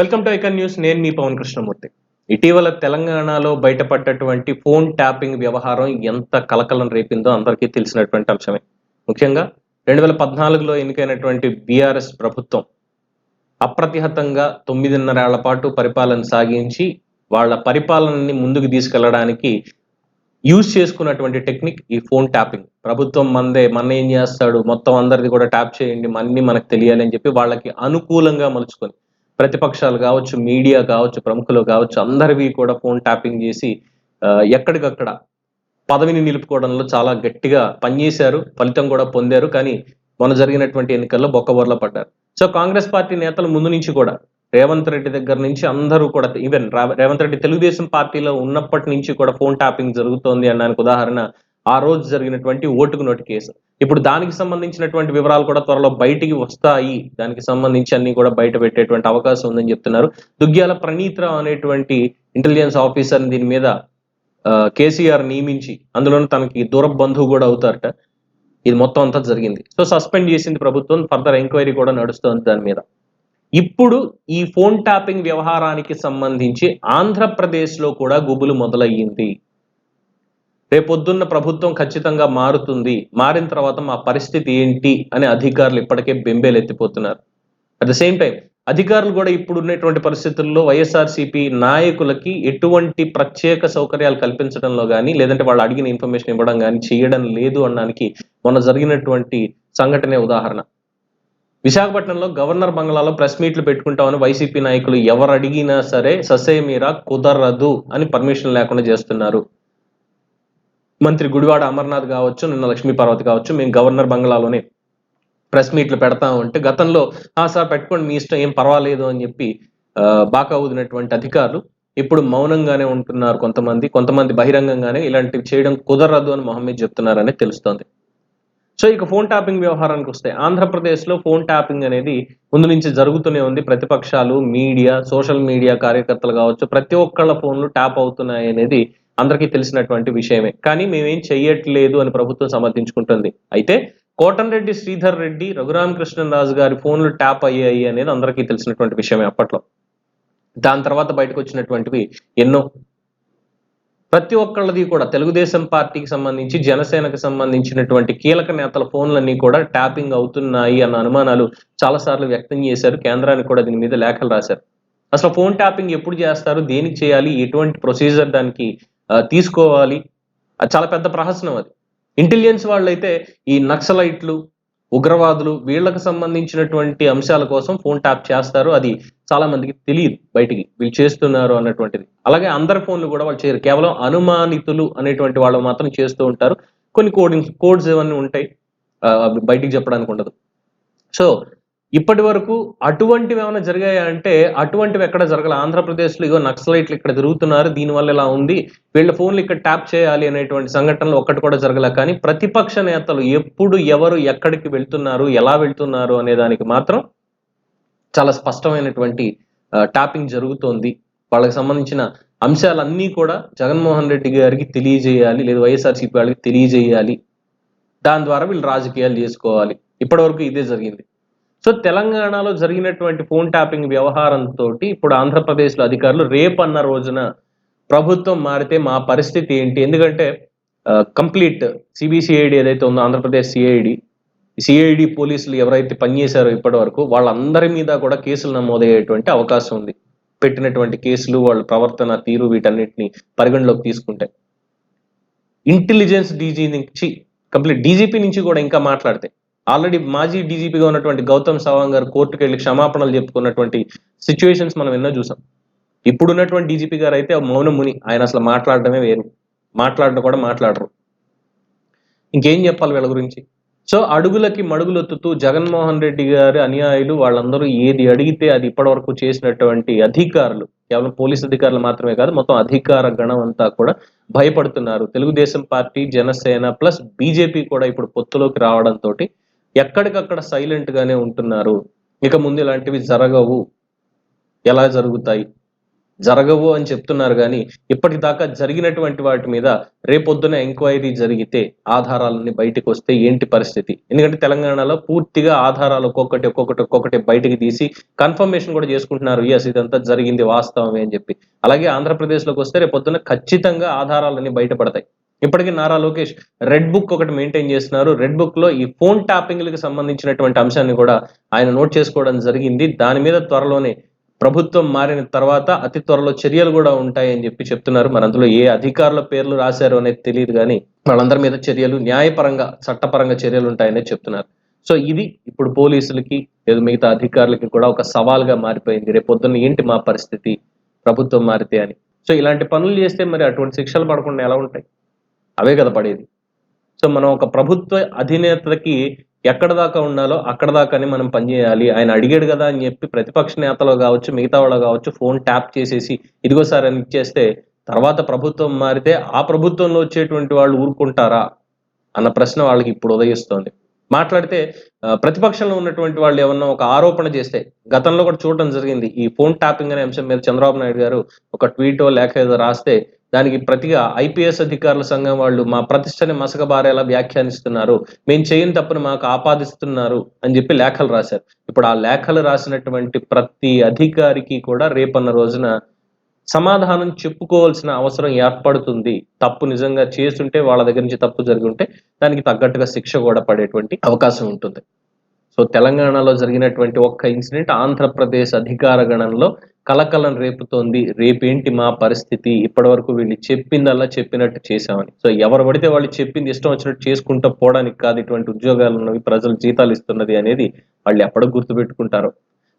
Welcome to icon news. నేను మీ పవన్ కృష్ణమూర్తి. ఇటీవల తెలంగాణలో బయటపడ్డటువంటి ఫోన్ ట్యాపింగ్ వ్యవహారం ఎంత కలకలం రేపిందో అందరికీ తెలిసినటువంటి అంశమే. ముఖ్యంగా 2014లో ఎన్నికైనటువంటి బీఆర్ఎస్ ప్రభుత్వం అప్రతిహతంగా 9.5 ఏళ్ల పాటు పరిపాలన సాగించి వాళ్ళ పరిపాలనని ముందుకు తీసుకెళ్లడానికి యూజ్ చేసుకున్నటువంటి టెక్నిక్ ఈ ఫోన్ ట్యాపింగ్. ప్రభుత్వం మన ఏం చేస్తాడు, మొత్తం అందరిది కూడా ట్యాప్ చేయండి, అన్ని మనకు తెలియాలి అని చెప్పి వాళ్ళకి అనుకూలంగా మలుచుకొని ప్రతిపక్షాలు కావచ్చు, మీడియా కావచ్చు, ప్రముఖులు కావచ్చు, అందరివి కూడా ఫోన్ ట్యాపింగ్ చేసి ఎక్కడికక్కడ పదవిని నిలుపుకోవడంలో చాలా గట్టిగా పనిచేశారు, ఫలితం కూడా పొందారు. కానీ మొన్న జరిగినటువంటి ఎన్నికల్లో బొక్కబొర్ల పడ్డారు. సో కాంగ్రెస్ పార్టీ నేతలు ముందు నుంచి కూడా రేవంత్ రెడ్డి దగ్గర నుంచి అందరూ కూడా, ఈవెన్ రేవంత్ రెడ్డి తెలుగుదేశం పార్టీలో ఉన్నప్పటి నుంచి కూడా ఫోన్ ట్యాపింగ్ జరుగుతోంది అనడానికి ఉదాహరణ ఆ రోజు జరిగినటువంటి ఓటుకు నోటు కేసు. ఇప్పుడు దానికి సంబంధించినటువంటి వివరాలు కూడా త్వరలో బయటికి వస్తాయి. దానికి సంబంధించి అన్ని కూడా బయట పెట్టేటువంటి అవకాశం ఉందని చెప్తున్నారు. దుగ్గ్యాల ప్రణీత్ రావు అనేటువంటి ఇంటెలిజెన్స్ ఆఫీసర్ దీని మీద కేసీఆర్ నియమించి, అందులోనూ తనకి దూర బంధువు కూడా అవుతారట. ఇది మొత్తం అంతా జరిగింది. సో సస్పెండ్ చేసింది ప్రభుత్వం. ఫర్దర్ ఎంక్వైరీ కూడా నడుస్తోంది దాని మీద. ఇప్పుడు ఈ ఫోన్ ట్యాపింగ్ వ్యవహారానికి సంబంధించి ఆంధ్రప్రదేశ్లో కూడా గుబులు మొదలయ్యింది. రేపొద్దున్న ప్రభుత్వం ఖచ్చితంగా మారుతుంది, మారిన తర్వాత మా పరిస్థితి ఏంటి అని అధికారులు ఇప్పటికే బెంబేలెత్తిపోతున్నారు. అట్ ద సేమ్ టైం అధికారులు కూడా ఇప్పుడు ఉన్నటువంటి పరిస్థితుల్లో వైఎస్ఆర్సీపీ నాయకులకి ఎటువంటి ప్రత్యేక సౌకర్యాలు కల్పించడంలో కానీ, లేదంటే వాళ్ళు అడిగిన ఇన్ఫర్మేషన్ ఇవ్వడం కానీ చేయడం లేదు అనడానికి మొన్న జరిగినటువంటి సంఘటనే ఉదాహరణ. విశాఖపట్నంలో గవర్నర్ బంగ్లాలో ప్రెస్ మీట్లు పెట్టుకుంటామని వైసీపీ నాయకులు ఎవరు అడిగినా సరే ససేమీరా కుదరదు అని పర్మిషన్ లేకుండా చేస్తున్నారు. మంత్రి గుడివాడ అమర్నాథ్ కావచ్చు, నిన్న లక్ష్మీ పార్వతి కావచ్చు, మేము గవర్నర్ బంగ్లాలోనే ప్రెస్ మీట్లు పెడతామంటే గతంలో సార్ పెట్టుకోండి మీ ఇష్టం, ఏం పర్వాలేదు అని చెప్పి బాకా ఊదినటువంటి అధికారులు ఇప్పుడు మౌనంగానే ఉంటున్నారు. కొంతమంది బహిరంగంగానే ఇలాంటివి చేయడం కుదరదు అని మొహమ్మద్ చెప్తున్నారని తెలుస్తోంది. సో ఇక ఫోన్ ట్యాపింగ్ వ్యవహారానికి వస్తే, ఆంధ్రప్రదేశ్లో ఫోన్ ట్యాపింగ్ అనేది ముందు నుంచి జరుగుతూనే ఉంది. ప్రతిపక్షాలు, మీడియా, సోషల్ మీడియా కార్యకర్తలు కావచ్చు, ప్రతి ఒక్కళ్ళ ఫోన్లు ట్యాప్ అవుతున్నాయి అనేది అందరికీ తెలిసినటువంటి విషయమే. కానీ మేమేం చెయ్యట్లేదు అని ప్రభుత్వం సమర్థించుకుంటుంది. అయితే కోటంరెడ్డి శ్రీధర్ రెడ్డి, రఘురామకృష్ణరాజు గారి ఫోన్లు ట్యాప్ అయ్యాయి అనేది అందరికీ తెలిసినటువంటి విషయమే అప్పట్లో. దాని తర్వాత బయటకు వచ్చినటువంటివి ఎన్నో. ప్రతి ఒక్కళ్ళది కూడా తెలుగుదేశం పార్టీకి సంబంధించి, జనసేనకు సంబంధించినటువంటి కీలక నేతల ఫోన్లన్నీ కూడా ట్యాపింగ్ అవుతున్నాయి అన్న అనుమానాలు చాలాసార్లు వ్యక్తం చేశారు. కేంద్రానికి కూడా దీని మీద లేఖలు రాశారు. అసలు ఫోన్ ట్యాపింగ్ ఎప్పుడు చేస్తారు, దేనికి చేయాలి, ఎటువంటి ప్రొసీజర్ దానికి తీసుకోవాలి, అది చాలా పెద్ద ప్రహసనం. అది ఇంటెలిజెన్స్ వాళ్ళైతే ఈ నక్సలైట్లు, ఉగ్రవాదులు వీళ్ళకి సంబంధించినటువంటి అంశాల కోసం ఫోన్ ట్యాప్ చేస్తారు. అది చాలా మందికి తెలియదు బయటికి వీళ్ళు చేస్తున్నారు అన్నటువంటిది. అలాగే అందరి ఫోన్లు కూడా వాళ్ళు చేయరు. కేవలం అనుమానితులు అనేటువంటి వాళ్ళు మాత్రం చేస్తూ ఉంటారు. కొన్ని కోడ్స్ ఇవన్నీ ఉంటాయి, బయటికి చెప్పడానికి ఉండదు. సో ఇప్పటి వరకు అటువంటివి ఏమైనా జరిగాయా అంటే అటువంటివి ఎక్కడ జరగల. ఆంధ్రప్రదేశ్లో ఇగో నక్సలైట్లు ఇక్కడ తిరుగుతున్నారు, దీనివల్ల ఇలా ఉంది, వీళ్ళ ఫోన్లు ఇక్కడ ట్యాప్ చేయాలి అనేటువంటి సంఘటనలు ఒక్కటి కూడా జరగల. కానీ ప్రతిపక్ష నేతలు ఎప్పుడు ఎవరు ఎక్కడికి వెళ్తున్నారు, ఎలా వెళ్తున్నారు అనే దానికి మాత్రం చాలా స్పష్టమైనటువంటి ట్యాపింగ్ జరుగుతోంది. వాళ్ళకి సంబంధించిన అంశాలన్నీ కూడా జగన్మోహన్ రెడ్డి గారికి తెలియజేయాలి, లేదా వైఎస్ఆర్సీపీ వాళ్ళకి తెలియజేయాలి. దాని ద్వారా వీళ్ళు రాజకీయాలు చేసుకోవాలి. ఇప్పటి వరకు ఇదే జరిగింది. సో తెలంగాణలో జరిగినటువంటి ఫోన్ ట్యాపింగ్ వ్యవహారంతో ఇప్పుడు ఆంధ్రప్రదేశ్లో అధికారులు రేపన్న రోజున ప్రభుత్వం మారితే మా పరిస్థితి ఏంటి, ఎందుకంటే కంప్లీట్ సిబిసిఐడి ఏదైతే ఉందో ఆంధ్రప్రదేశ్ సిఐడి పోలీసులు ఎవరైతే పనిచేశారో ఇప్పటి వరకు వాళ్ళందరి మీద కూడా కేసులు నమోదయ్యేటువంటి అవకాశం ఉంది. పెట్టినటువంటి కేసులు, వాళ్ళ ప్రవర్తన తీరు, వీటన్నిటిని పరిగణలోకి తీసుకుంటే ఇంటెలిజెన్స్ డీజీ నుంచి కంప్లీట్ డీజీపీ నుంచి కూడా ఇంకా మాట్లాడితే, ఆల్రెడీ మాజీ డీజీపీగా ఉన్నటువంటి గౌతమ్ సవాంగ్ గారు కోర్టుకు వెళ్ళి క్షమాపణలు చెప్పుకున్నటువంటి సిచ్యువేషన్స్ మనం ఎన్నో చూసాం. ఇప్పుడున్నటువంటి డీజీపీ గారు అయితే మౌనం ముని, ఆయన అసలు మాట్లాడటమే వేరు, మాట్లాడడం కూడా మాట్లాడరు. ఇంకేం చెప్పాలి వీళ్ళ గురించి. సో అడుగులకి మడుగులొత్తుతూ జగన్మోహన్ రెడ్డి గారి అనుయాయులు వాళ్ళందరూ ఏది అడిగితే అది ఇప్పటి వరకు చేసినటువంటి అధికారులు, కేవలం పోలీస్ అధికారులు మాత్రమే కాదు, మొత్తం అధికార గణం అంతా కూడా భయపడుతున్నారు. Telugu Desam party, Janasena plus BJP కూడా ఇప్పుడు పొత్తులోకి రావడంతో ఎక్కడికక్కడ సైలెంట్ గానే ఉంటున్నారు. ఇక ముందు ఇలాంటివి జరగవు, ఎలా జరుగుతాయి, జరగవు అని చెప్తున్నారు కానీ ఇప్పటిదాకా జరిగినటువంటి వాటి మీద రేపొద్దున ఎంక్వైరీ జరిగితే ఆధారాలన్నీ బయటకు వస్తే ఏంటి పరిస్థితి? ఎందుకంటే తెలంగాణలో పూర్తిగా ఆధారాలు ఒక్కొక్కటి బయటికి తీసి కన్ఫర్మేషన్ కూడా చేసుకుంటున్నారు. ఎస్, ఇదంతా జరిగింది వాస్తవమే అని చెప్పి. అలాగే ఆంధ్రప్రదేశ్లోకి వస్తే రేపొద్దున ఖచ్చితంగా ఆధారాలన్నీ బయటపడతాయి. ఇప్పటికీ నారా లోకేష్ రెడ్ బుక్ ఒకటి మెయింటైన్ చేస్తున్నారు. రెడ్ బుక్ లో ఈ ఫోన్ ట్యాపింగ్లకు సంబంధించినటువంటి అంశాన్ని కూడా ఆయన నోట్ చేసుకోవడం జరిగింది. దాని మీద త్వరలోనే ప్రభుత్వం మారిన తర్వాత అతి త్వరలో చర్యలు కూడా ఉంటాయని చెప్పి చెప్తున్నారు. మరి అందులో ఏ అధికారుల పేర్లు రాశారో అనేది తెలియదు కానీ వాళ్ళందరి మీద చర్యలు న్యాయపరంగా చట్టపరంగా చర్యలు ఉంటాయని చెప్తున్నారు. సో ఇది ఇప్పుడు పోలీసులకి లేదా మిగతా అధికారులకి కూడా ఒక సవాల్గా మారిపోయింది. రేపొద్దున్న ఏంటి మా పరిస్థితి ప్రభుత్వం మారితే అని. సో ఇలాంటి పనులు చేస్తే మరి అటువంటి శిక్షలు పడకుండా ఎలా ఉంటాయి? అవే కదా పడేది. సో మనం ఒక ప్రభుత్వ అధినేతకి ఎక్కడ దాకా ఉండాలో అక్కడ దాకానే మనం పనిచేయాలి. ఆయన అడిగాడు కదా అని చెప్పి ప్రతిపక్ష నేతలో కావచ్చు, మిగతా వాళ్ళు కావచ్చు, ఫోన్ ట్యాప్ చేసేసి ఇదిగో సార్ అని ఇచ్చేస్తే తర్వాత ప్రభుత్వం మారితే ఆ ప్రభుత్వంలో వచ్చేటువంటి వాళ్ళు ఊరుకుంటారా అన్న ప్రశ్న వాళ్ళకి ఇప్పుడు ఉదయిస్తోంది. మాట్లాడితే ప్రతిపక్షంలో ఉన్నటువంటి వాళ్ళు ఏమన్నా ఒక ఆరోపణ చేస్తే గతంలో కూడా చూడడం జరిగింది. ఈ ఫోన్ ట్యాపింగ్ అనే అంశం మీద చంద్రబాబు నాయుడు గారు ఒక ట్వీటో లేఖ ఏదో రాస్తే దానికి ప్రతిగా ఐపీఎస్ అధికారుల సంఘం వాళ్ళు మా ప్రతిష్టని మసకబారేలా వ్యాఖ్యానిస్తున్నారు, మేము చేయని తప్పును మాకు ఆపాదిస్తున్నారు అని చెప్పి లేఖలు రాశారు. ఇప్పుడు ఆ లేఖలు రాసినటువంటి ప్రతి అధికారికి కూడా రేపన్న రోజున సమాధానం చెప్పుకోవాల్సిన అవసరం ఏర్పడుతుంది. తప్పు నిజంగా చేస్తుంటే వాళ్ళ దగ్గర నుంచి తప్పు జరిగి ఉంటే దానికి తగ్గట్టుగా శిక్ష కూడా పడేటువంటి అవకాశం ఉంటుంది. సో తెలంగాణలో జరిగినటువంటి ఒక్క ఇన్సిడెంట్ ఆంధ్రప్రదేశ్ అధికార గణంలో కలకలం రేపుతోంది. రేపేంటి మా పరిస్థితి? ఇప్పటి వరకు వీళ్ళు చెప్పిందల్లా చెప్పినట్టు చేశామని. సో ఎవరు పడితే వాళ్ళు చెప్పింది ఇష్టం వచ్చినట్టు చేసుకుంటూ పోవడానికి కాదు ఇటువంటి ఉద్యోగాలు ఉన్నవి, ప్రజలు జీతాలు ఇస్తున్నది అనేది వాళ్ళు ఎప్పటికి గుర్తుపెట్టుకుంటారో.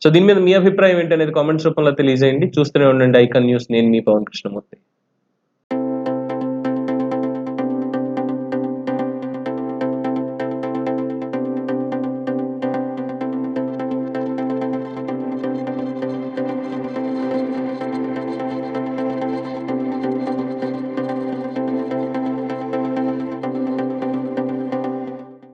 సో దీని మీద మీ అభిప్రాయం ఏంటి అనేది కామెంట్స్ రూపంలో తెలియజేయండి. చూస్తూనే ఉండండి ఐకాన్ న్యూస్. నేను మీ పవన్ కృష్ణమూర్తి.